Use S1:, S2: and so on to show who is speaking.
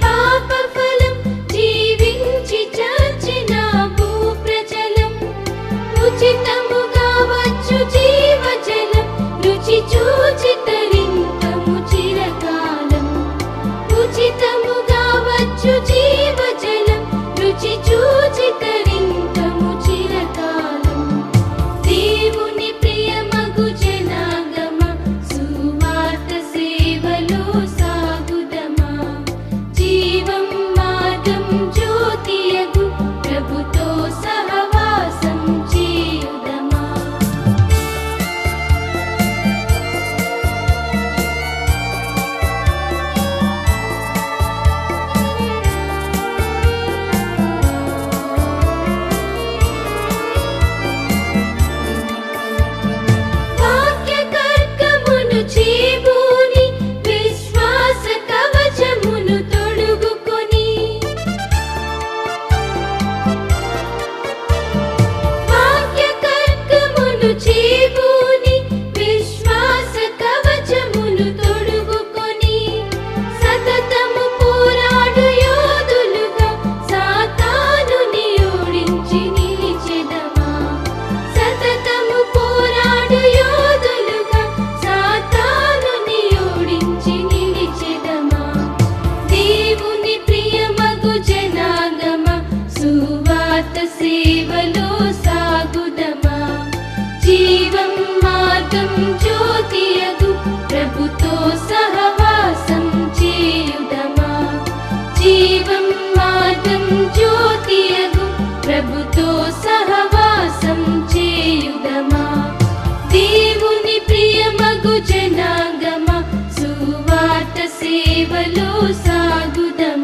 S1: పాప ఫలం జీవించి చచ్చిన భూ ప్రజలం ఉచితముగా వచ్చు జీవజలం రుచి చూచి తరింతము చిరకాలం ఉచితముగా వచ్చు జీవజలం రుచి చూచి తరింతము చిరకాలం దేవుని ప్రియమగు జనాగమ సువార్త సేవలో సాగుదమా జీవం మార్గం జ్యోతియగు ప్రభుతో సహవాసం చేయుదమా వాక్య కర్కమును చేబూని విశ్వాస కవచమును తొడుగుకొని వాక్య కర్కమును చేబూని విశ్వాస కవచమును తొడుగుకొని సతతము పోరాడు యోధులుగా సాతానుని ఓడించి నిలిచెదమా సతతము పోరాడు యోధులుగా సాతానుని ఓడించి నిలిచెదమా దేవుని ప్రియమగు జనాగమ సువార్త సేవలో సాగుదమా జీవం మార్గం జ్యోతియగు ప్రభుతో సహవాసం చేయుదమా జీవం మార్గం జ్యోతియగు ప్రభుతో సహవాసం చేయుదమా దేవుని ప్రియమగు జనాగమ సువార్త సేవలో సాగుదమా